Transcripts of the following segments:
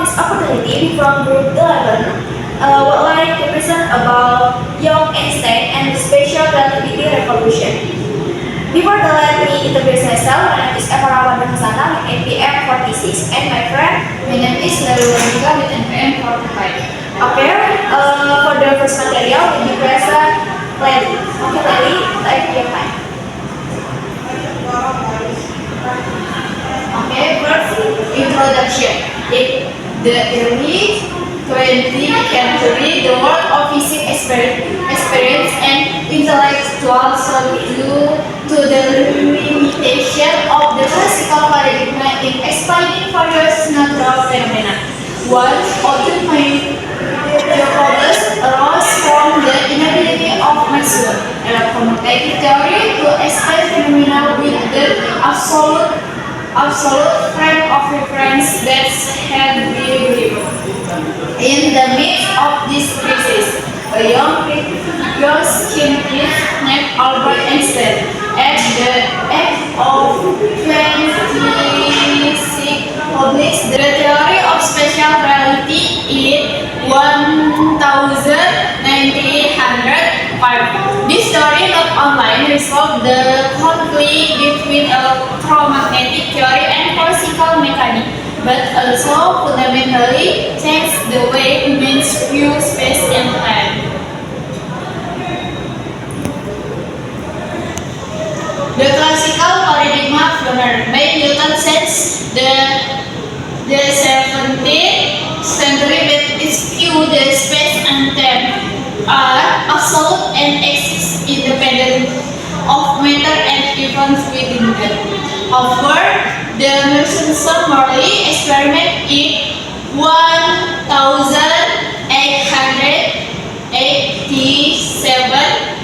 this opportunity from Group 11, would like to present about young Einstein and the special relativity revolution. Before that, let me introduce myself. My name is Eva Ramadhan Hasana with NPM 46, and my friend. My name is Lalu Monica with NPM 45. Okay, for the first material, we will present Lady. Okay, Lady, take your time. Okay, first introduction. In the early 20th century, the world of physics experience and intellectual due to the limitation of the classical paradigm in explaining various natural phenomena. One of the main problems arose from the inability of Maxwell's electromagnetic theory to explain phenomena with the absolute frame of reference that had been given. In the midst of this crisis, a young scientist named Albert Einstein, at the age of 26, published the theory of special relativity in 1905. This theory not only resolved the conflict between electromagnetic theory and classical mechanics, but also fundamentally changed the way humans view space and time. The classical paradigm flourished by Newton since the 17th century, but its view that space and time are absolute and exist independent of matter and events within them. However, the Merson-Morley experiment in 1887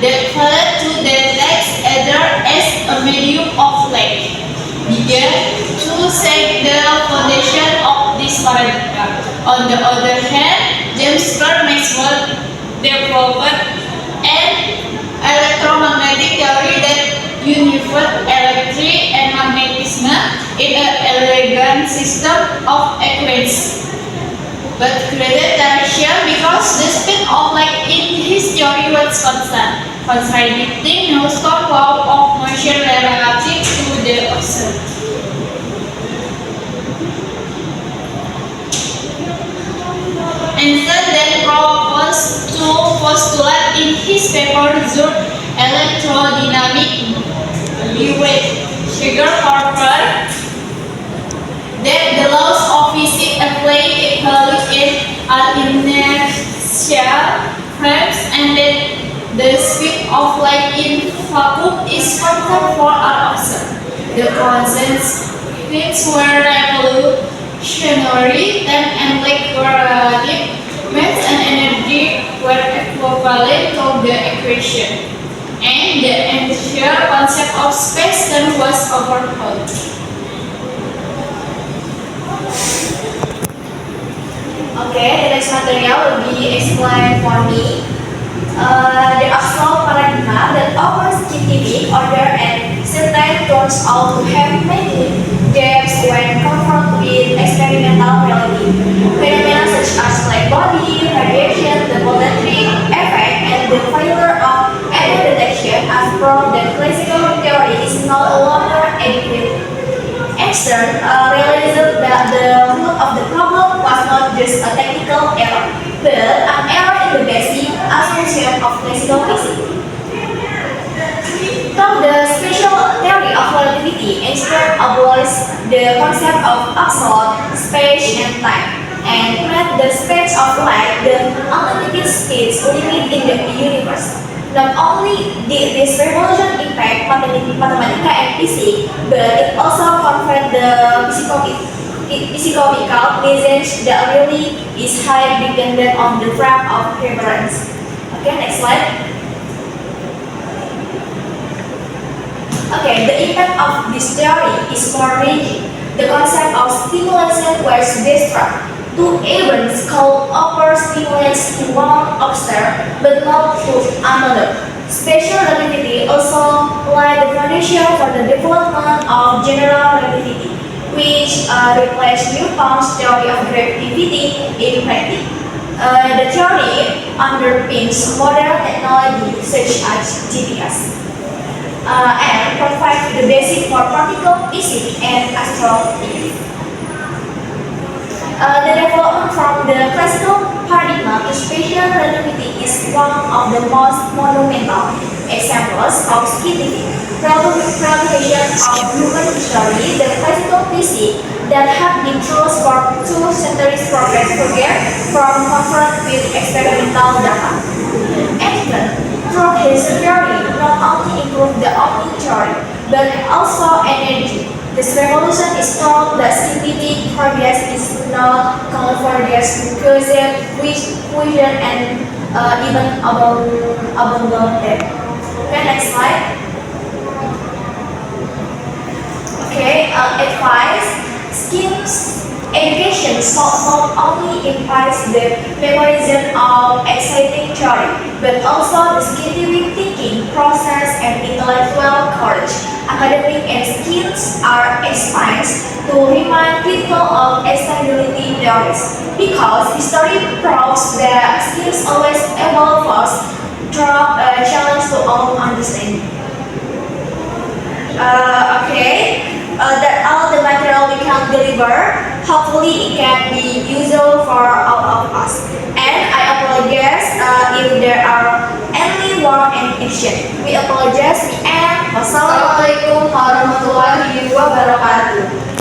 that failed to detect ether as a medium of light began to set the foundation of this paradigm. On the other hand, James Clerk Maxwell developed an electromagnetic theory that unified electricity and magnetism in an elegant system of equations, but created tension because the speed of light in his theory was constant, contradicting Newton's law of motion relative to the ocean. Einstein then proposed to postulate in his paper Zur Elektrodynamik with Sugar Harper that the laws of physics apply equally in inertial frames and that the speed of light in vacuum is constant for all objects. The constants were revolutionary, time and light were relative, mass and energy were equivalent to the equation, and the entire concept of space-time was overhauled. Okay, the next material will be explained for me. The actual paradigm that offers scientific order and certainty turns out to have many gaps when confronted with experimental reality. Phenomena such as black body, radiation, the voltaic effect, and the failure of error detection have proved that classical theory is no longer adequate. Einstein realized that the root of the problem was not just a technical error, but an error in the basic assumption of classical physics. From the special theory of relativity, Einstein abolished the concept of absolute space and time, and made the space of light the unlimited space limit in the universe. Not only did this revolution impact mathematics and physics, but it also confronted the physical message that really is highly dependent on the frame of reference. Okay, next slide. Okay, the impact of this theory is far-reaching. The concept of stimulation was described. Two events called upper stimulants to one observer, but not to another. Special relativity also laid the foundation for the development of general relativity. which replace Newton's theory of gravity in practice. The theory underpins modern technology such as GPS and provides the basic for particle physics and astrophysics. The development from the classical paradigm to special relativity is one of the most monumental examples of scientific realization of human history. The classical physics that have been tools for 2 centuries progress forget from confront with experimental data. Einstein, through his theory, not only improved the Omni theory, but also energy. This revolution is called the scientific progress is not convergence, fusion, and even abandon them. Okay, next slide. Okay, advice, skills, education not only implies the memorization of exciting theory, but also the scientific thinking process and intellectual courage. Academic and skills are explains to remind critical of stability theories, because history proves that skills always evolve fast through a challenge to all understanding. That all the material we can deliver, hopefully it can be useful for all of us. And I apologize if there are any wrong and action. We apologize and wassalamualaikum warahmatullahi wabarakatuh.